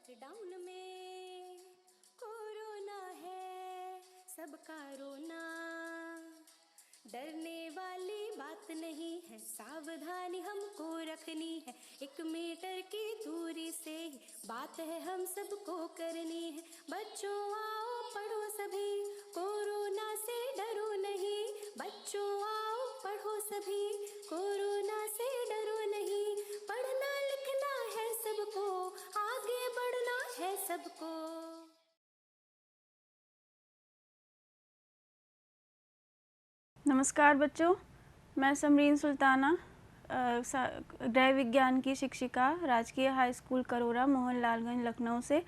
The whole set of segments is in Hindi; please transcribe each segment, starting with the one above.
लॉकडाउन में कोरोना है सबका रोना, डरने वाली बात नहीं है, सावधानी हमको रखनी है, 1 मीटर की दूरी से ही बात है हम सबको करनी है। बच्चों आओ पढ़ो सभी, कोरोना से डरो नहीं, बच्चों आओ पढ़ो सभी, कोरोना से डरो नहीं, पढ़ना लिखना है सबको, आगे बढ़ना है सबको। नमस्कार बच्चों, मैं समरीन सुल्ताना गृह विज्ञान की शिक्षिका राजकीय हाई स्कूल करोरा मोहनलालगंज लखनऊ से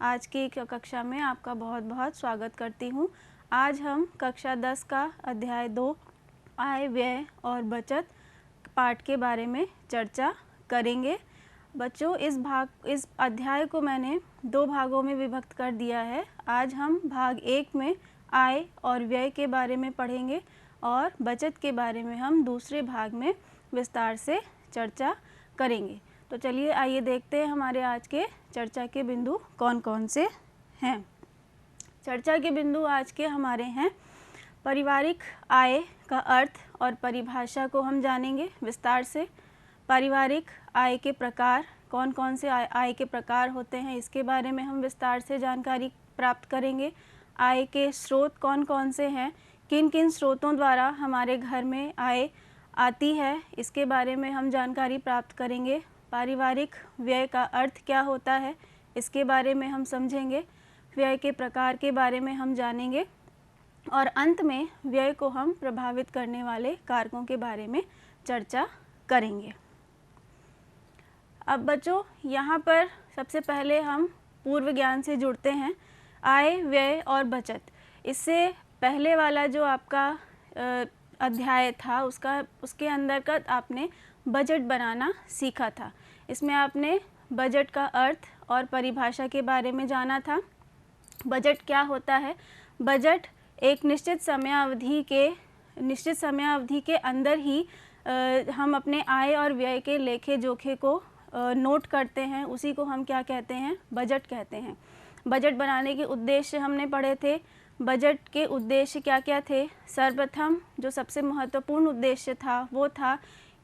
आज की कक्षा में आपका बहुत बहुत स्वागत करती हूँ। आज हम कक्षा 10 का अध्याय 2 आय व्यय और बचत पाठ के बारे में चर्चा करेंगे। बच्चों, इस अध्याय को मैंने 2 भागों में विभक्त कर दिया है। आज हम भाग 1 में आय और व्यय के बारे में पढ़ेंगे और बचत के बारे में हम दूसरे भाग में विस्तार से चर्चा करेंगे। तो चलिए आइए देखते हैं हमारे आज के चर्चा के बिंदु कौन कौन से हैं। चर्चा के बिंदु आज के हमारे हैं, पारिवारिक आय का अर्थ और परिभाषा को हम जानेंगे विस्तार से। पारिवारिक आय के प्रकार, कौन कौन से आय के प्रकार होते हैं, इसके बारे में हम विस्तार से जानकारी प्राप्त करेंगे। आय के स्रोत कौन कौन से हैं, किन किन स्रोतों द्वारा हमारे घर में आय आती है, इसके बारे में हम जानकारी प्राप्त करेंगे। पारिवारिक व्यय का अर्थ क्या होता है, इसके बारे में हम समझेंगे। व्यय के प्रकार के बारे में हम जानेंगे और अंत में व्यय को हम प्रभावित करने वाले कारकों के बारे में चर्चा करेंगे। अब बच्चों, यहाँ पर सबसे पहले हम पूर्व ज्ञान से जुड़ते हैं। आय, व्यय और बचत, इससे पहले वाला जो आपका अध्याय था उसके अंदर का आपने बजट बनाना सीखा था। इसमें आपने बजट का अर्थ और परिभाषा के बारे में जाना था। बजट क्या होता है? बजट एक निश्चित समयावधि के अंदर ही हम अपने आय और व्यय के लेखे जोखे को नोट करते हैं, उसी को हम क्या कहते हैं? बजट कहते हैं। बजट बनाने के उद्देश्य हमने पढ़े थे। बजट के उद्देश्य क्या क्या थे? सर्वप्रथम जो सबसे महत्वपूर्ण उद्देश्य था वो था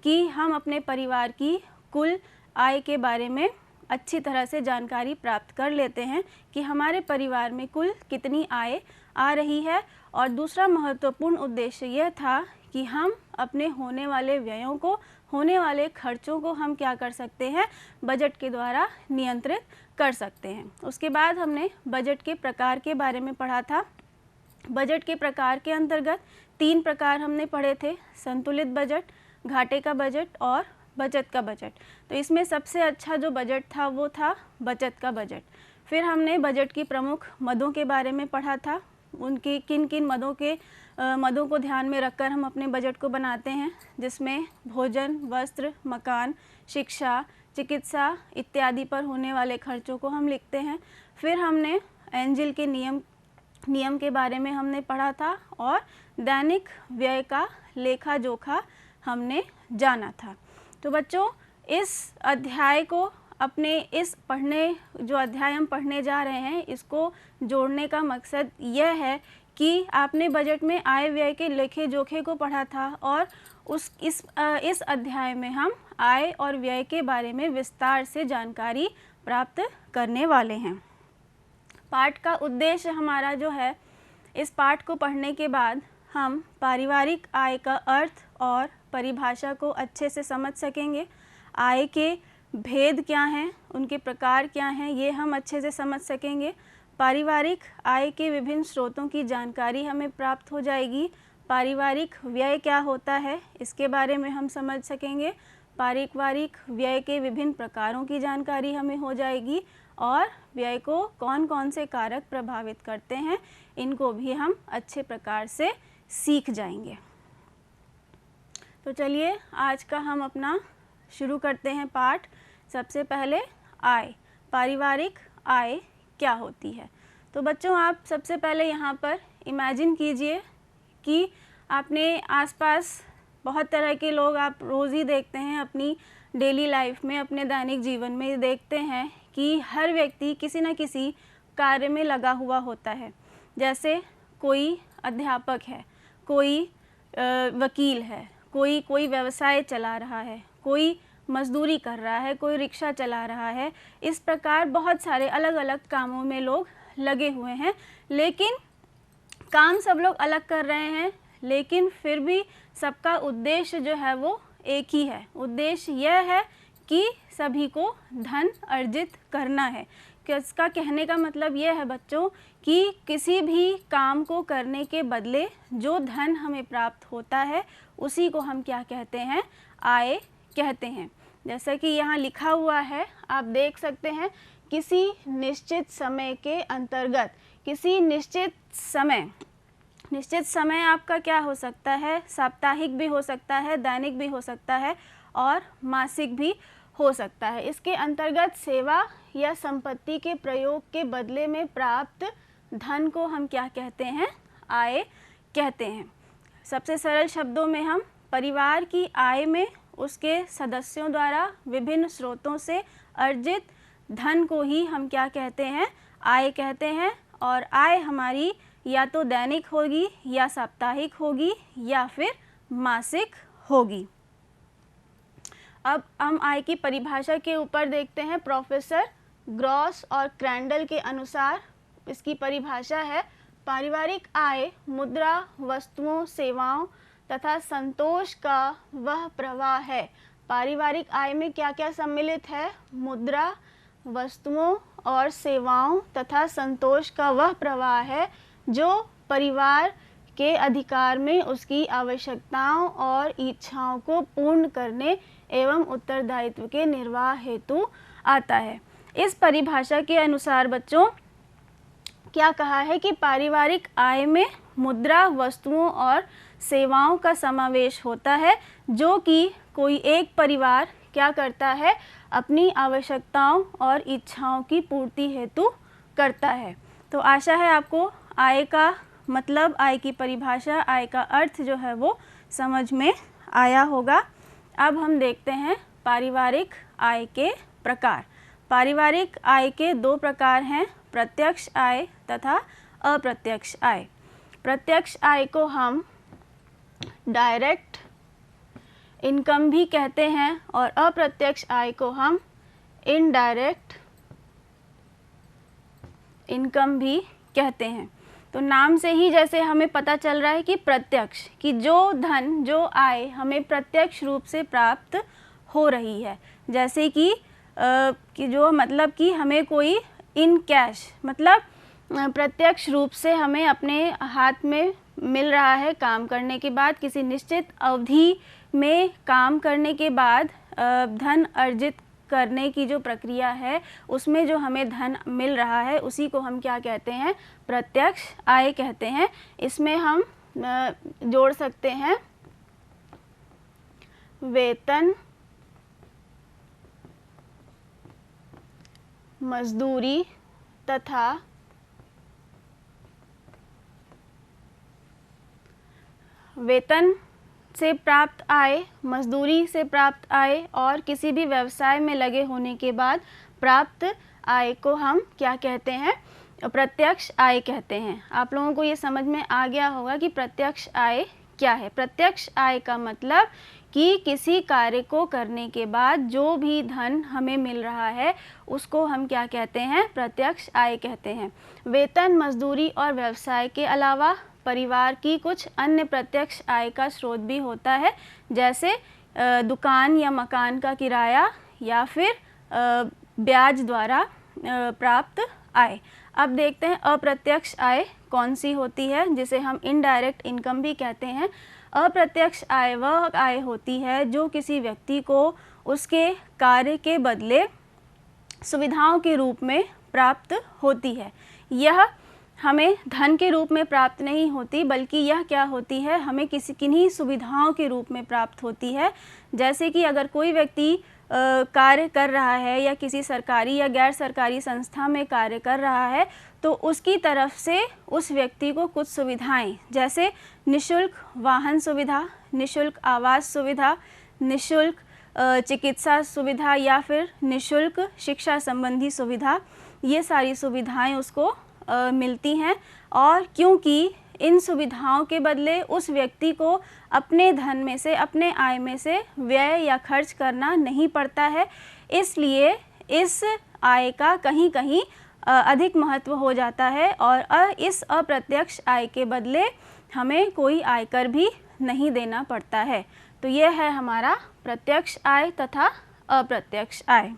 कि हम अपने परिवार की कुल आय के बारे में अच्छी तरह से जानकारी प्राप्त कर लेते हैं कि हमारे परिवार में कुल कितनी आय आ रही है। और दूसरा महत्वपूर्ण उद्देश्य यह था कि हम अपने होने वाले व्ययों को, होने वाले खर्चों को हम क्या कर सकते हैं? बजट के द्वारा नियंत्रित कर सकते हैं। उसके बाद हमने बजट के प्रकार के बारे में पढ़ा था। बजट के प्रकार के अंतर्गत 3 प्रकार हमने पढ़े थे, संतुलित बजट, घाटे का बजट और बचत का बजट। तो इसमें सबसे अच्छा जो बजट था वो था बचत का बजट। फिर हमने बजट की प्रमुख मदों के बारे में पढ़ा था, उनकी किन किन मदों को ध्यान में रखकर हम अपने बजट को बनाते हैं, जिसमें भोजन, वस्त्र, मकान, शिक्षा, चिकित्सा इत्यादि पर होने वाले खर्चों को हम लिखते हैं। फिर हमने एंजिल के नियम के बारे में हमने पढ़ा था और दैनिक व्यय का लेखा जोखा हमने जाना था। तो बच्चों, इस अध्याय को जो अध्याय हम पढ़ने जा रहे हैं, इसको जोड़ने का मकसद यह है कि आपने बजट में आय व्यय के लेखे जोखे को पढ़ा था और इस अध्याय में हम आय और व्यय के बारे में विस्तार से जानकारी प्राप्त करने वाले हैं। पाठ का उद्देश्य हमारा जो है, इस पाठ को पढ़ने के बाद हम पारिवारिक आय का अर्थ और परिभाषा को अच्छे से समझ सकेंगे। आय के भेद क्या हैं, उनके प्रकार क्या हैं, ये हम अच्छे से समझ सकेंगे। पारिवारिक आय के विभिन्न स्रोतों की जानकारी हमें प्राप्त हो जाएगी। पारिवारिक व्यय क्या होता है, इसके बारे में हम समझ सकेंगे। पारिवारिक व्यय के विभिन्न प्रकारों की जानकारी हमें हो जाएगी और व्यय को कौन कौन से कारक प्रभावित करते हैं, इनको भी हम अच्छे प्रकार से सीख जाएंगे। तो चलिए आज का हम अपना शुरू करते हैं पाठ। सबसे पहले आय, पारिवारिक आय क्या होती है। तो बच्चों, आप सबसे पहले यहाँ पर इमेजिन कीजिए कि आपने आसपास बहुत तरह के लोग आप रोज़ ही देखते हैं, अपनी डेली लाइफ में, अपने दैनिक जीवन में देखते हैं कि हर व्यक्ति किसी न किसी कार्य में लगा हुआ होता है। जैसे कोई अध्यापक है, कोई वकील है, कोई व्यवसाय चला रहा है, कोई मजदूरी कर रहा है, कोई रिक्शा चला रहा है। इस प्रकार बहुत सारे अलग अलग कामों में लोग लगे हुए हैं, लेकिन काम सब लोग अलग कर रहे हैं, लेकिन फिर भी सबका उद्देश्य जो है वो एक ही है। उद्देश्य यह है कि सभी को धन अर्जित करना है। इसका कहने का मतलब यह है बच्चों कि किसी भी काम को करने के बदले जो धन हमें प्राप्त होता है उसी को हम क्या कहते हैं? आय कहते हैं। जैसा कि यहाँ लिखा हुआ है, आप देख सकते हैं, किसी निश्चित समय के अंतर्गत, किसी निश्चित समय आपका क्या हो सकता है? साप्ताहिक भी हो सकता है, दैनिक भी हो सकता है और मासिक भी हो सकता है। इसके अंतर्गत सेवा या संपत्ति के प्रयोग के बदले में प्राप्त धन को हम क्या कहते हैं? आय कहते हैं। सबसे सरल शब्दों में हम परिवार की आय में उसके सदस्यों द्वारा विभिन्न स्रोतों से अर्जित धन को ही हम क्या कहते हैं? आय कहते हैं। और आय हमारी या तो दैनिक होगी या साप्ताहिक होगी या फिर मासिक होगी। अब हम आय की परिभाषा के ऊपर देखते हैं। प्रोफेसर ग्रॉस और क्रैंडल के अनुसार इसकी परिभाषा है, पारिवारिक आय मुद्रा, वस्तुओं, सेवाओं तथा संतोष का वह प्रवाह है। पारिवारिक आय में क्या क्या सम्मिलित है? मुद्रा, वस्तुओं और सेवाओं तथा संतोष का वह प्रवाह है जो परिवार के अधिकार में उसकी आवश्यकताओं और इच्छाओं को पूर्ण करने एवं उत्तरदायित्व के निर्वाह हेतु आता है। इस परिभाषा के अनुसार बच्चों क्या कहा है कि पारिवारिक आय में मुद्रा, वस्तुओं और सेवाओं का समावेश होता है, जो कि कोई एक परिवार क्या करता है? अपनी आवश्यकताओं और इच्छाओं की पूर्ति हेतु करता है। तो आशा है आपको आय का मतलब, आय की परिभाषा, आय का अर्थ जो है वो समझ में आया होगा। अब हम देखते हैं पारिवारिक आय के प्रकार। पारिवारिक आय के दो प्रकार हैं, प्रत्यक्ष आय तथा अप्रत्यक्ष आय। प्रत्यक्ष आय को हम डायरेक्ट इनकम भी कहते हैं और अप्रत्यक्ष आय को हम इनडायरेक्ट इनकम भी कहते हैं। तो नाम से ही जैसे हमें पता चल रहा है कि प्रत्यक्ष, कि जो धन, जो आय हमें प्रत्यक्ष रूप से प्राप्त हो रही है, जैसे कि जो मतलब कि हमें कोई इन कैश, मतलब प्रत्यक्ष रूप से हमें अपने हाथ में मिल रहा है काम करने के बाद, किसी निश्चित अवधि में काम करने के बाद धन अर्जित करने की जो प्रक्रिया है उसमें जो हमें धन मिल रहा है उसी को हम क्या कहते हैं? प्रत्यक्ष आय कहते हैं। इसमें हम जोड़ सकते हैं वेतन, मजदूरी तथा वेतन से प्राप्त आय, मजदूरी से प्राप्त आय और किसी भी व्यवसाय में लगे होने के बाद प्राप्त आय को हम क्या कहते हैं? प्रत्यक्ष आय कहते हैं। आप लोगों को ये समझ में आ गया होगा कि प्रत्यक्ष आय क्या है। प्रत्यक्ष आय का मतलब कि किसी कार्य को करने के बाद जो भी धन हमें मिल रहा है उसको हम क्या कहते हैं? प्रत्यक्ष आय कहते हैं। वेतन, मजदूरी और व्यवसाय के अलावा परिवार की कुछ अन्य प्रत्यक्ष आय का स्रोत भी होता है, जैसे दुकान या मकान का किराया या फिर ब्याज द्वारा प्राप्त आय। अब देखते हैं अप्रत्यक्ष आय कौन सी होती है, जिसे हम इनडायरेक्ट इनकम भी कहते हैं। अप्रत्यक्ष आय वह आय होती है जो किसी व्यक्ति को उसके कार्य के बदले सुविधाओं के रूप में प्राप्त होती है। यह हमें धन के रूप में प्राप्त नहीं होती, बल्कि यह क्या होती है? हमें किन्हीं सुविधाओं के रूप में प्राप्त होती है। जैसे कि अगर कोई व्यक्ति कार्य कर रहा है या किसी सरकारी या गैर सरकारी संस्था में कार्य कर रहा है, तो उसकी तरफ से उस व्यक्ति को कुछ सुविधाएं, जैसे निःशुल्क वाहन सुविधा, निःशुल्क आवास सुविधा, निःशुल्क चिकित्सा सुविधा या फिर निशुल्क शिक्षा संबंधी सुविधा, ये सारी सुविधाएं उसको मिलती हैं। और क्योंकि इन सुविधाओं के बदले उस व्यक्ति को अपने धन में से, अपने आय में से व्यय या खर्च करना नहीं पड़ता है, इसलिए इस आय का कहीं कहीं अधिक महत्व हो जाता है और इस अप्रत्यक्ष आय के बदले हमें कोई आयकर भी नहीं देना पड़ता है। तो यह है हमारा प्रत्यक्ष आय तथा अप्रत्यक्ष आय।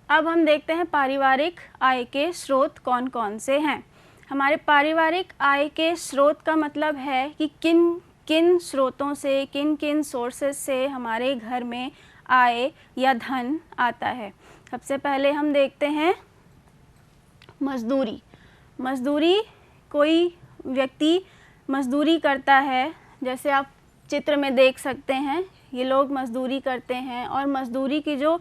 अब हम देखते हैं पारिवारिक आय के स्रोत कौन कौन से हैं। हमारे पारिवारिक आय के स्रोत का मतलब है कि किन किन स्रोतों से, किन किन सोर्सेस से हमारे घर में आय या धन आता है। सबसे पहले हम देखते हैं मजदूरी। मजदूरी, कोई व्यक्ति मजदूरी करता है, जैसे आप चित्र में देख सकते हैं, ये लोग मजदूरी करते हैं और मजदूरी की जो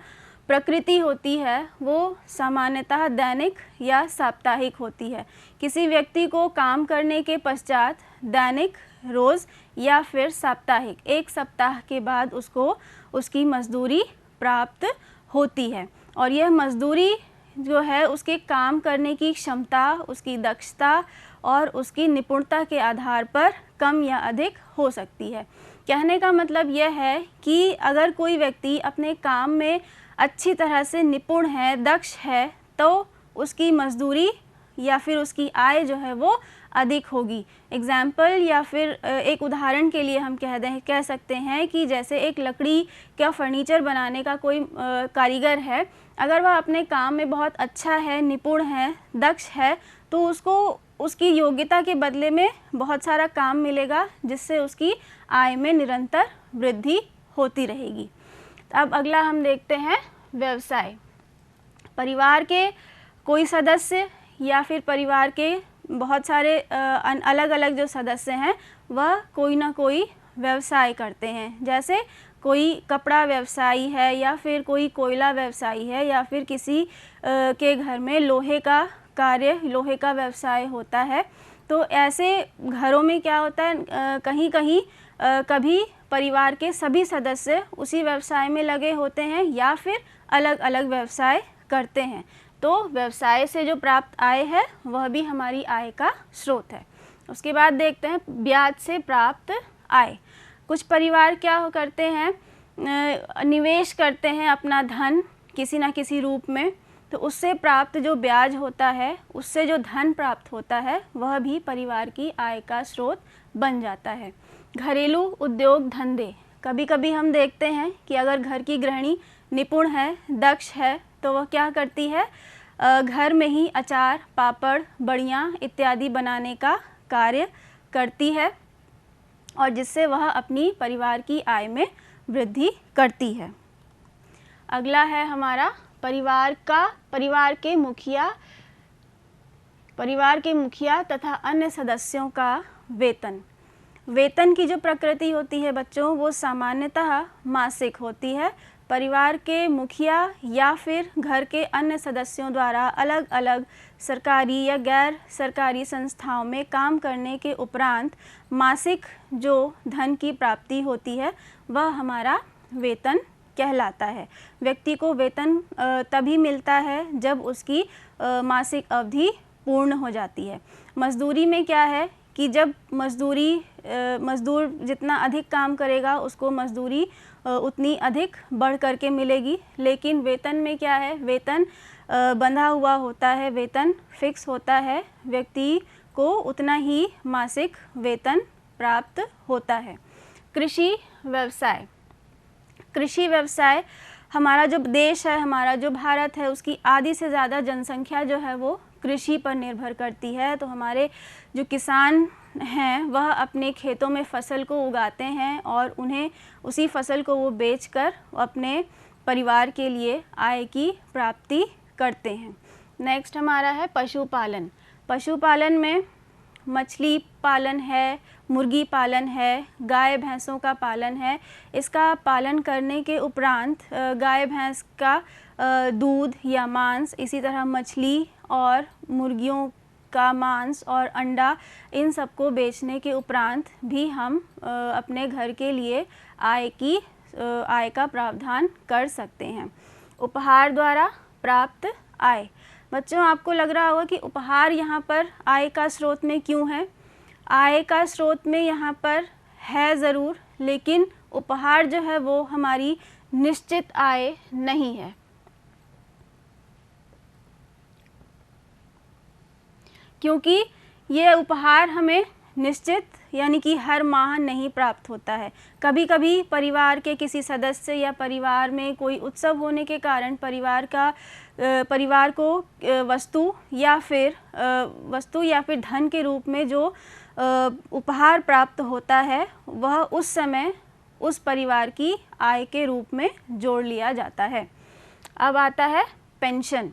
प्रकृति होती है वो सामान्यतः दैनिक या साप्ताहिक होती है। किसी व्यक्ति को काम करने के पश्चात दैनिक, रोज़ या फिर साप्ताहिक, एक सप्ताह के बाद उसको उसकी मजदूरी प्राप्त होती है। और यह मजदूरी जो है उसके काम करने की क्षमता, उसकी दक्षता और उसकी निपुणता के आधार पर कम या अधिक हो सकती है। कहने का मतलब यह है कि अगर कोई व्यक्ति अपने काम में अच्छी तरह से निपुण है, दक्ष है, तो उसकी मजदूरी या फिर उसकी आय जो है वो अधिक होगी। एग्जाम्पल या फिर एक उदाहरण के लिए हम कह सकते हैं कि जैसे एक लकड़ी का फर्नीचर बनाने का कोई कारीगर है, अगर वह अपने काम में बहुत अच्छा है, निपुण है, दक्ष है, तो उसको उसकी योग्यता के बदले में बहुत सारा काम मिलेगा, जिससे उसकी आय में निरंतर वृद्धि होती रहेगी। अब अगला हम देखते हैं व्यवसाय। परिवार के कोई सदस्य या फिर परिवार के बहुत सारे अलग अलग जो सदस्य हैं वह कोई ना कोई व्यवसाय करते हैं। जैसे कोई कपड़ा व्यवसायी है या फिर कोई कोयला व्यवसायी है या फिर किसी के घर में लोहे का कार्य, लोहे का व्यवसाय होता है। तो ऐसे घरों में क्या होता है, कहीं कहीं कभी परिवार के सभी सदस्य उसी व्यवसाय में लगे होते हैं या फिर अलग अलग व्यवसाय करते हैं। तो व्यवसाय से जो प्राप्त आय है वह भी हमारी आय का स्रोत है। उसके बाद देखते हैं ब्याज से प्राप्त आय। कुछ परिवार क्या करते हैं, निवेश करते हैं अपना धन किसी न किसी रूप में, तो उससे प्राप्त जो ब्याज होता है, उससे जो धन प्राप्त होता है, वह भी परिवार की आय का स्रोत बन जाता है। घरेलू उद्योग धंधे, कभी कभी हम देखते हैं कि अगर घर की गृहिणी निपुण है, दक्ष है, तो वह क्या करती है, घर में ही अचार, पापड़, बड़ियाँ इत्यादि बनाने का कार्य करती है और जिससे वह अपनी परिवार की आय में वृद्धि करती है। अगला है हमारा परिवार के मुखिया तथा अन्य सदस्यों का वेतन। वेतन की जो प्रकृति होती है बच्चों, वो सामान्यतः मासिक होती है। परिवार के मुखिया या फिर घर के अन्य सदस्यों द्वारा अलग अलग सरकारी या गैर सरकारी संस्थाओं में काम करने के उपरांत मासिक जो धन की प्राप्ति होती है वह हमारा वेतन कहलाता है। व्यक्ति को वेतन तभी मिलता है जब उसकी मासिक अवधि पूर्ण हो जाती है। मजदूरी में क्या है कि जब मजदूर जितना अधिक काम करेगा उसको मजदूरी उतनी अधिक बढ़ करके मिलेगी। लेकिन वेतन में क्या है, वेतन बंधा हुआ होता है, वेतन फिक्स होता है, व्यक्ति को उतना ही मासिक वेतन प्राप्त होता है। कृषि व्यवसाय, कृषि व्यवसाय हमारा जो देश है, हमारा जो भारत है, उसकी आधी से ज़्यादा जनसंख्या जो है वो कृषि पर निर्भर करती है। तो हमारे जो किसान हैं वह अपने खेतों में फसल को उगाते हैं और उन्हें उसी फसल को वो बेचकर अपने परिवार के लिए आय की प्राप्ति करते हैं। नेक्स्ट हमारा है पशुपालन। पशुपालन में मछली पालन है, मुर्गी पालन है, गाय भैंसों का पालन है। इसका पालन करने के उपरांत गाय भैंस का दूध या मांस, इसी तरह मछली और मुर्गियों का मांस और अंडा, इन सबको बेचने के उपरांत भी हम अपने घर के लिए आय की आय का प्रावधान कर सकते हैं। उपहार द्वारा प्राप्त आय। बच्चों, आपको लग रहा होगा कि उपहार यहाँ पर आय का स्रोत में क्यों है। आय का स्रोत में यहाँ पर है ज़रूर, लेकिन उपहार जो है वो हमारी निश्चित आय नहीं है। क्योंकि ये उपहार हमें निश्चित यानी कि हर माह नहीं प्राप्त होता है। कभी कभी परिवार के किसी सदस्य या परिवार में कोई उत्सव होने के कारण परिवार को वस्तु या फिर धन के रूप में जो उपहार प्राप्त होता है वह उस समय उस परिवार की आय के रूप में जोड़ लिया जाता है। अब आता है पेंशन।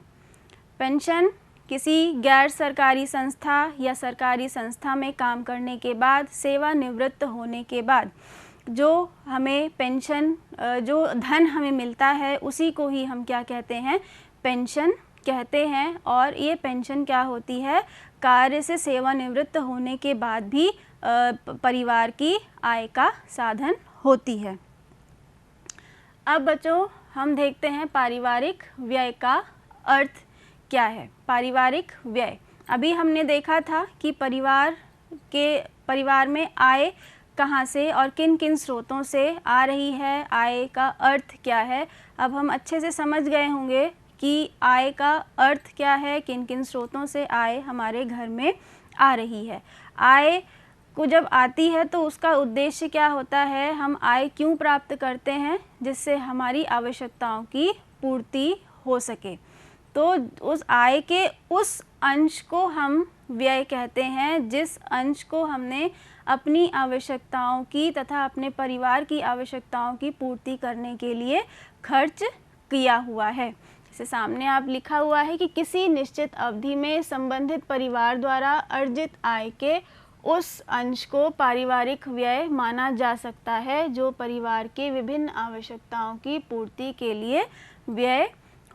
पेंशन किसी गैर सरकारी संस्था या सरकारी संस्था में काम करने के बाद, सेवानिवृत्त होने के बाद जो हमें पेंशन, जो धन हमें मिलता है, उसी को ही हम क्या कहते हैं, पेंशन कहते हैं। और ये पेंशन क्या होती है, कार्य से सेवानिवृत्त होने के बाद भी परिवार की आय का साधन होती है। अब बच्चों, हम देखते हैं पारिवारिक व्यय का अर्थ क्या है। पारिवारिक व्यय, अभी हमने देखा था कि परिवार में आय कहाँ से और किन किन स्रोतों से आ रही है, आय का अर्थ क्या है। अब हम अच्छे से समझ गए होंगे कि आय का अर्थ क्या है, किन किन स्रोतों से आय हमारे घर में आ रही है। आय को जब आती है तो उसका उद्देश्य क्या होता है, हम आय क्यों प्राप्त करते हैं, जिससे हमारी आवश्यकताओं की पूर्ति हो सके। तो उस आय के उस अंश को हम व्यय कहते हैं, जिस अंश को हमने अपनी आवश्यकताओं की तथा अपने परिवार की आवश्यकताओं की पूर्ति करने के लिए खर्च किया हुआ है। जैसे सामने आप लिखा हुआ है कि किसी निश्चित अवधि में संबंधित परिवार द्वारा अर्जित आय के उस अंश को पारिवारिक व्यय माना जा सकता है, जो परिवार के विभिन्न आवश्यकताओं की पूर्ति के लिए व्यय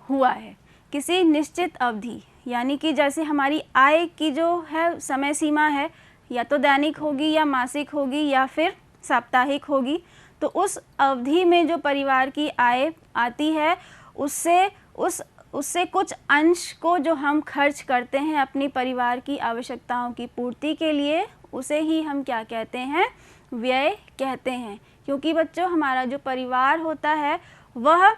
हुआ है। किसी निश्चित अवधि यानी कि जैसे हमारी आय की जो है समय सीमा है, या तो दैनिक होगी या मासिक होगी या फिर साप्ताहिक होगी। तो उस अवधि में जो परिवार की आय आती है, उससे कुछ अंश को जो हम खर्च करते हैं अपनी परिवार की आवश्यकताओं की पूर्ति के लिए, उसे ही हम क्या कहते हैं, व्यय कहते हैं। क्योंकि बच्चों, हमारा जो परिवार होता है वह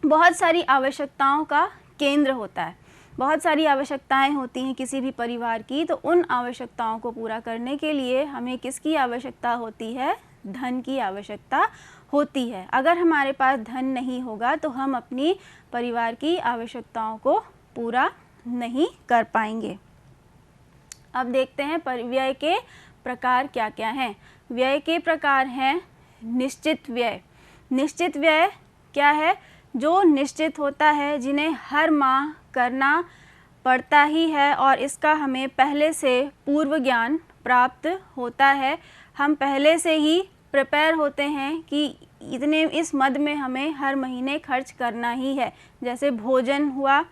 बहुत सारी आवश्यकताओं का केंद्र होता है। बहुत सारी आवश्यकताएं होती हैं किसी भी परिवार की, तो उन आवश्यकताओं को पूरा करने के लिए हमें किसकी आवश्यकता होती है, धन की आवश्यकता होती है। अगर हमारे पास धन नहीं होगा तो हम अपनी परिवार की आवश्यकताओं को पूरा नहीं कर पाएंगे। अब देखते हैं व्यय के प्रकार क्या क्या हैं। व्यय के प्रकार हैं निश्चित व्यय। निश्चित व्यय क्या है, जो निश्चित होता है, जिन्हें हर माह करना पड़ता ही है और इसका हमें पहले से पूर्व ज्ञान प्राप्त होता है। हम पहले से ही प्रिपेयर होते हैं कि इस मद में हमें हर महीने खर्च करना ही है। जैसे भोजन हुआ,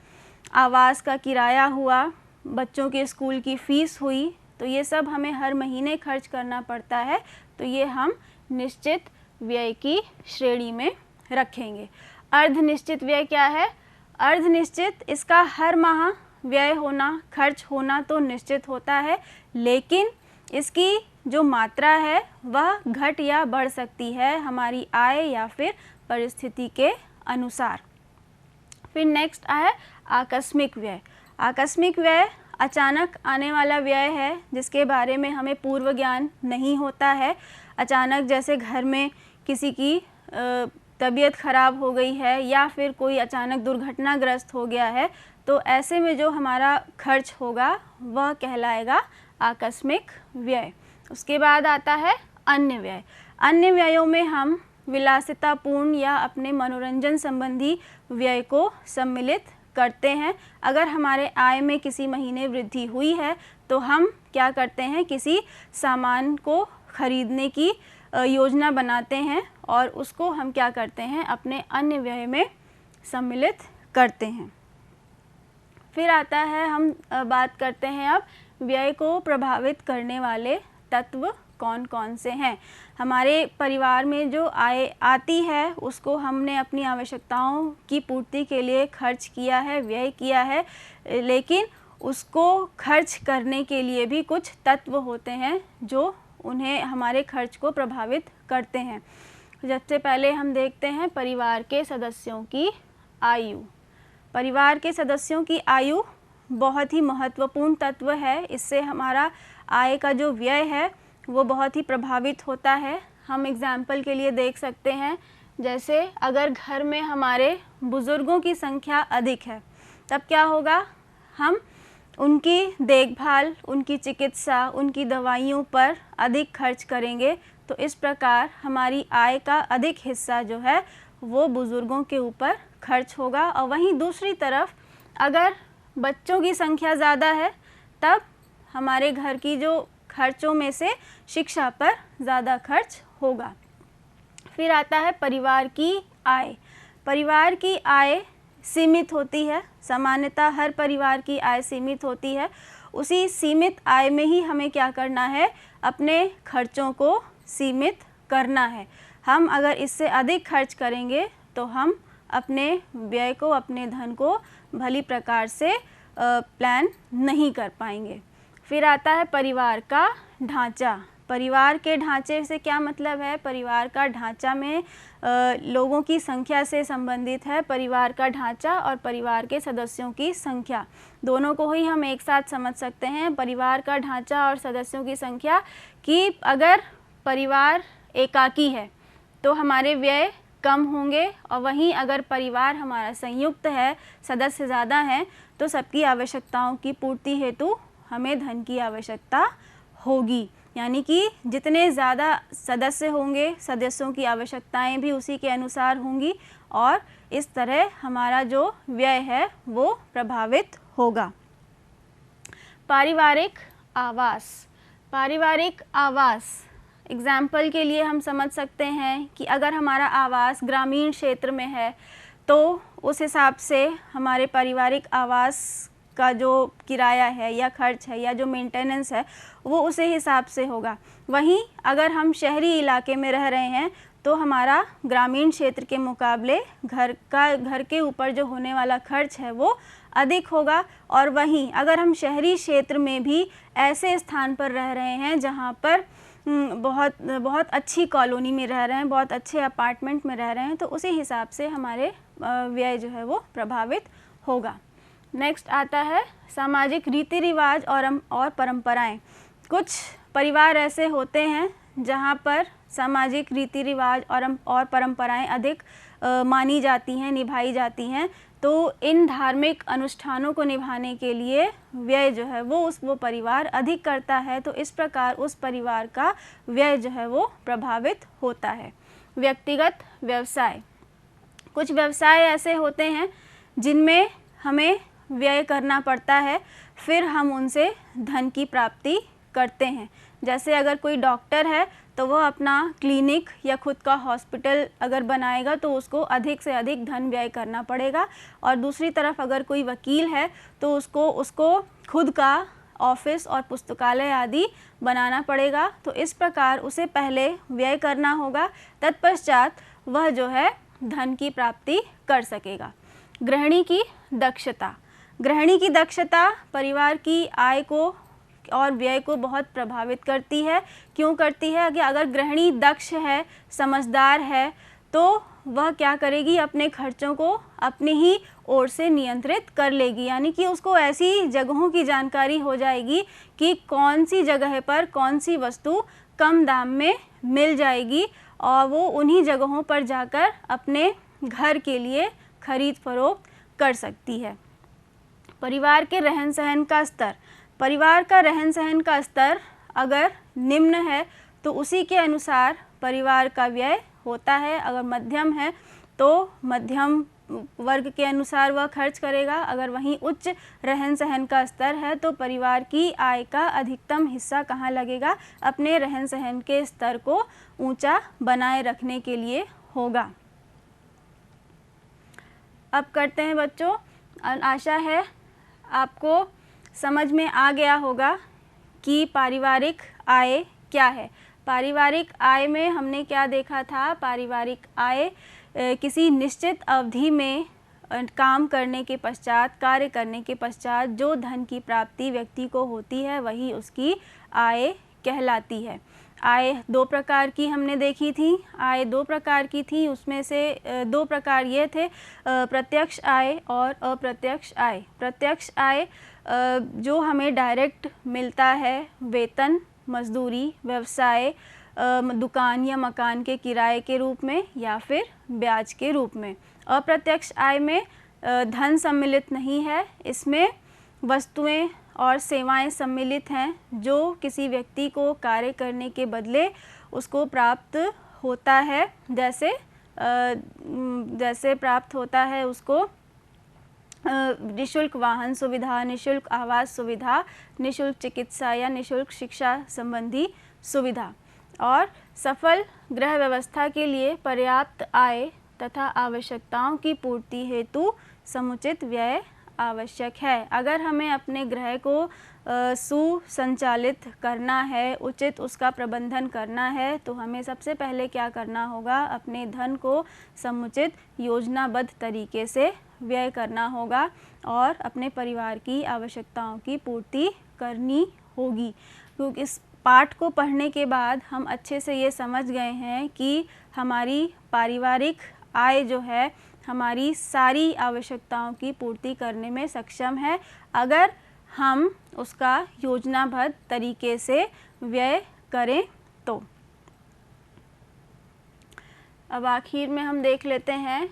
आवास का किराया हुआ, बच्चों के स्कूल की फ़ीस हुई, तो ये सब हमें हर महीने खर्च करना पड़ता है। तो ये हम निश्चित व्यय की श्रेणी में रखेंगे। अर्ध निश्चित व्यय क्या है? अर्ध निश्चित, इसका हर माह व्यय होना, खर्च होना तो निश्चित होता है, लेकिन इसकी जो मात्रा है वह घट या बढ़ सकती है हमारी आय या फिर परिस्थिति के अनुसार। फिर नेक्स्ट है आकस्मिक व्यय। आकस्मिक व्यय अचानक आने वाला व्यय है, जिसके बारे में हमें पूर्व ज्ञान नहीं होता है। अचानक जैसे घर में किसी की तबीयत खराब हो गई है या फिर कोई अचानक दुर्घटनाग्रस्त हो गया है, तो ऐसे में जो हमारा खर्च होगा वह कहलाएगा आकस्मिक व्यय। उसके बाद आता है अन्य व्यय। अन्य व्ययों में हम विलासितापूर्ण या अपने मनोरंजन संबंधी व्यय को सम्मिलित करते हैं। अगर हमारे आय में किसी महीने वृद्धि हुई है तो हम क्या करते हैं, किसी सामान को खरीदने की योजना बनाते हैं और उसको हम क्या करते हैं, अपने अन्य व्यय में सम्मिलित करते हैं। फिर आता है, हम बात करते हैं अब व्यय को प्रभावित करने वाले तत्व कौन कौन से हैं। हमारे परिवार में जो आय आती है उसको हमने अपनी आवश्यकताओं की पूर्ति के लिए खर्च किया है, व्यय किया है, लेकिन उसको खर्च करने के लिए भी कुछ तत्व होते हैं जो उन्हें हमारे खर्च को प्रभावित करते हैं। सबसे पहले हम देखते हैं परिवार के सदस्यों की आयु। परिवार के सदस्यों की आयु बहुत ही महत्वपूर्ण तत्व है। इससे हमारा आय का जो व्यय है वो बहुत ही प्रभावित होता है। हम एग्जाम्पल के लिए देख सकते हैं, जैसे अगर घर में हमारे बुज़ुर्गों की संख्या अधिक है तब क्या होगा, हम उनकी देखभाल, उनकी चिकित्सा, उनकी दवाइयों पर अधिक खर्च करेंगे। तो इस प्रकार हमारी आय का अधिक हिस्सा जो है वो बुज़ुर्गों के ऊपर खर्च होगा। और वहीं दूसरी तरफ अगर बच्चों की संख्या ज़्यादा है तब हमारे घर की जो खर्चों में से शिक्षा पर ज़्यादा खर्च होगा। फिर आता है परिवार की आय। परिवार की आय सीमित होती है। सामान्यतः हर परिवार की आय सीमित होती है। उसी सीमित आय में ही हमें क्या करना है, अपने खर्चों को सीमित करना है। हम अगर इससे अधिक खर्च करेंगे तो हम अपने व्यय को, अपने धन को भली प्रकार से प्लान नहीं कर पाएंगे। फिर आता है परिवार का ढांचा। परिवार के ढांचे से क्या मतलब है, परिवार का ढांचा में लोगों की संख्या से संबंधित है। परिवार का ढांचा और परिवार के सदस्यों की संख्या दोनों को ही हम एक साथ समझ सकते हैं। परिवार का ढांचा और सदस्यों की संख्या कि अगर परिवार एकाकी है तो हमारे व्यय कम होंगे, और वहीं अगर परिवार हमारा संयुक्त है, सदस्य ज़्यादा हैं, तो सबकी आवश्यकताओं की पूर्ति हेतु हमें धन की आवश्यकता होगी। यानी कि जितने ज़्यादा सदस्य होंगे, सदस्यों की आवश्यकताएं भी उसी के अनुसार होंगी, और इस तरह हमारा जो व्यय है वो प्रभावित होगा। पारिवारिक आवास। पारिवारिक आवास एग्जाम्पल के लिए हम समझ सकते हैं कि अगर हमारा आवास ग्रामीण क्षेत्र में है तो उस हिसाब से हमारे पारिवारिक आवास का जो किराया है या खर्च है या जो मेंटेनेंस है वो उसी हिसाब से होगा। वहीं अगर हम शहरी इलाके में रह रहे हैं तो हमारा ग्रामीण क्षेत्र के मुकाबले घर के ऊपर जो होने वाला खर्च है वो अधिक होगा। और वहीं अगर हम शहरी क्षेत्र में भी ऐसे स्थान पर रह रहे हैं जहाँ पर बहुत अच्छी कॉलोनी में रह रहे हैं, बहुत अच्छे अपार्टमेंट में रह रहे हैं, तो उसी हिसाब से हमारे व्यय जो है वो प्रभावित होगा। नेक्स्ट आता है सामाजिक रीति रिवाज और परंपराएं। कुछ परिवार ऐसे होते हैं जहाँ पर सामाजिक रीति रिवाज और परंपराएं अधिक मानी जाती हैं, निभाई जाती हैं। तो इन धार्मिक अनुष्ठानों को निभाने के लिए व्यय जो है वो परिवार अधिक करता है। तो इस प्रकार उस परिवार का व्यय जो है वो प्रभावित होता है। व्यक्तिगत व्यवसाय। कुछ व्यवसाय ऐसे होते हैं जिनमें हमें व्यय करना पड़ता है, फिर हम उनसे धन की प्राप्ति करते हैं। जैसे अगर कोई डॉक्टर है तो वह अपना क्लिनिक या खुद का हॉस्पिटल अगर बनाएगा तो उसको अधिक से अधिक धन व्यय करना पड़ेगा। और दूसरी तरफ अगर कोई वकील है तो उसको खुद का ऑफिस और पुस्तकालय आदि बनाना पड़ेगा। तो इस प्रकार उसे पहले व्यय करना होगा, तत्पश्चात वह जो है धन की प्राप्ति कर सकेगा। गृहिणी की दक्षता। गृहिणी की दक्षता परिवार की आय को और व्यय को बहुत प्रभावित करती है। क्यों करती है? कि अगर गृहिणी दक्ष है, समझदार है, तो वह क्या करेगी, अपने खर्चों को अपनी ही ओर से नियंत्रित कर लेगी। यानी कि उसको ऐसी जगहों की जानकारी हो जाएगी कि कौन सी जगह पर कौन सी वस्तु कम दाम में मिल जाएगी, और वो उन्हीं जगहों पर जाकर अपने घर के लिए खरीद फरोख्त कर सकती है। परिवार के रहन सहन का स्तर। परिवार का रहन सहन का स्तर अगर निम्न है तो उसी के अनुसार परिवार का व्यय होता है। अगर मध्यम है तो मध्यम वर्ग के अनुसार वह खर्च करेगा। अगर वहीं उच्च रहन सहन का स्तर है तो परिवार की आय का अधिकतम हिस्सा कहाँ लगेगा, अपने रहन सहन के स्तर को ऊंचा बनाए रखने के लिए होगा। अब करते हैं बच्चों, आशा है आपको समझ में आ गया होगा कि पारिवारिक आय क्या है। पारिवारिक आय में हमने क्या देखा था? पारिवारिक आय किसी निश्चित अवधि में काम करने के पश्चात, कार्य करने के पश्चात जो धन की प्राप्ति व्यक्ति को होती है वही उसकी आय कहलाती है। आय दो प्रकार की हमने देखी थी। आय दो प्रकार की थी, उसमें से दो प्रकार ये थे, प्रत्यक्ष आय और अप्रत्यक्ष आय। प्रत्यक्ष आय जो हमें डायरेक्ट मिलता है, वेतन, मजदूरी, व्यवसाय, दुकान या मकान के किराए के रूप में या फिर ब्याज के रूप में। अप्रत्यक्ष आय में धन सम्मिलित नहीं है, इसमें वस्तुएं और सेवाएं सम्मिलित हैं जो किसी व्यक्ति को कार्य करने के बदले उसको प्राप्त होता है। जैसे प्राप्त होता है उसको निःशुल्क वाहन सुविधा, निःशुल्क आवास सुविधा, निःशुल्क चिकित्सा या निःशुल्क शिक्षा संबंधी सुविधा। और सफल गृह व्यवस्था के लिए पर्याप्त आय तथा आवश्यकताओं की पूर्ति हेतु समुचित व्यय आवश्यक है। अगर हमें अपने गृह को सुसंचालित करना है, उचित उसका प्रबंधन करना है, तो हमें सबसे पहले क्या करना होगा? अपने धन को समुचित योजनाबद्ध तरीके से व्यय करना होगा और अपने परिवार की आवश्यकताओं की पूर्ति करनी होगी। क्योंकि इस पाठ को पढ़ने के बाद हम अच्छे से ये समझ गए हैं कि हमारी पारिवारिक आय जो है हमारी सारी आवश्यकताओं की पूर्ति करने में सक्षम है अगर हम उसका योजनाबद्ध तरीके से व्यय करें तो। अब आखिर में हम देख लेते हैं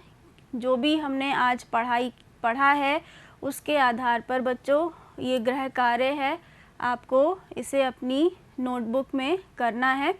जो भी हमने आज पढ़ा है उसके आधार पर बच्चों ये गृह कार्य है, आपको इसे अपनी नोटबुक में करना है।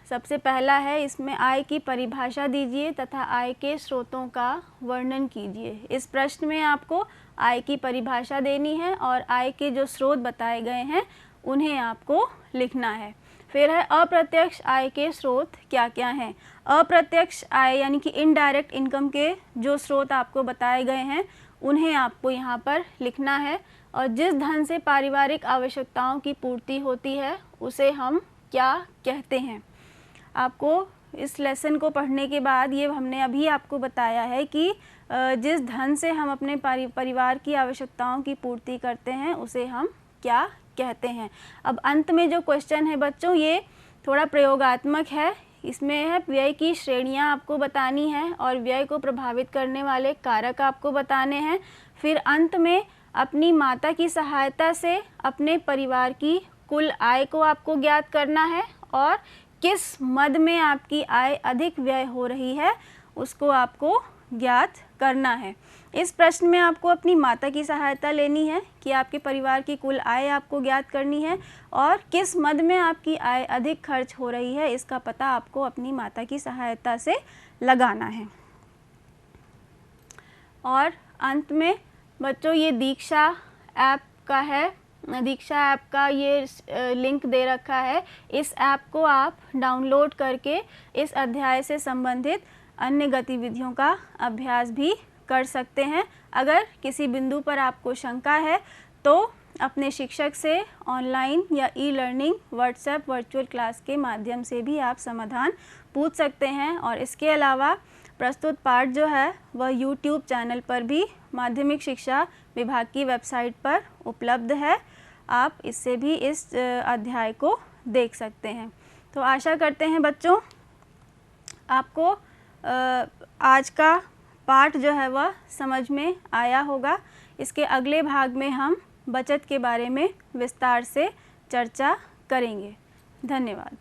सबसे पहला है, इसमें आय की परिभाषा दीजिए तथा आय के स्रोतों का वर्णन कीजिए। इस प्रश्न में आपको आय की परिभाषा देनी है और आय के जो स्रोत बताए गए हैं उन्हें आपको लिखना है। फिर है अप्रत्यक्ष आय के स्रोत क्या क्या हैं। अप्रत्यक्ष आय यानी कि इनडायरेक्ट इनकम के जो स्रोत आपको बताए गए हैं उन्हें आपको यहाँ पर लिखना है। और जिस धन से पारिवारिक आवश्यकताओं की पूर्ति होती है उसे हम क्या कहते हैं। आपको इस लेसन को पढ़ने के बाद ये हमने अभी आपको बताया है कि जिस धन से हम अपने परिवार की आवश्यकताओं की पूर्ति करते हैं उसे हम क्या कहते हैं। अब अंत में जो क्वेश्चन है बच्चों ये थोड़ा प्रयोगात्मक है, इसमें है व्यय की श्रेणियां आपको बतानी है और व्यय को प्रभावित करने वाले कारक आपको बताने हैं। फिर अंत में अपनी माता की सहायता से अपने परिवार की कुल आय को आपको ज्ञात करना है और किस मद में आपकी आय अधिक व्यय हो रही है उसको आपको ज्ञात करना है। इस प्रश्न में आपको अपनी माता की सहायता लेनी है कि आपके परिवार की कुल आय आपको ज्ञात करनी है और किस मद में आपकी आय अधिक खर्च हो रही है इसका पता आपको अपनी माता की सहायता से लगाना है। और अंत में बच्चों ये दीक्षा ऐप का है, दीक्षा ऐप का ये लिंक दे रखा है। इस ऐप को आप डाउनलोड करके इस अध्याय से संबंधित अन्य गतिविधियों का अभ्यास भी कर सकते हैं। अगर किसी बिंदु पर आपको शंका है तो अपने शिक्षक से ऑनलाइन या e learning WhatsApp virtual class के माध्यम से भी आप समाधान पूछ सकते हैं। और इसके अलावा प्रस्तुत पाठ जो है वह यूट्यूब चैनल पर भी माध्यमिक शिक्षा विभाग की वेबसाइट पर उपलब्ध है, आप इससे भी इस अध्याय को देख सकते हैं। तो आशा करते हैं बच्चों आपको आज का पाठ जो है वह समझ में आया होगा। इसके अगले भाग में हम बचत के बारे में विस्तार से चर्चा करेंगे। धन्यवाद।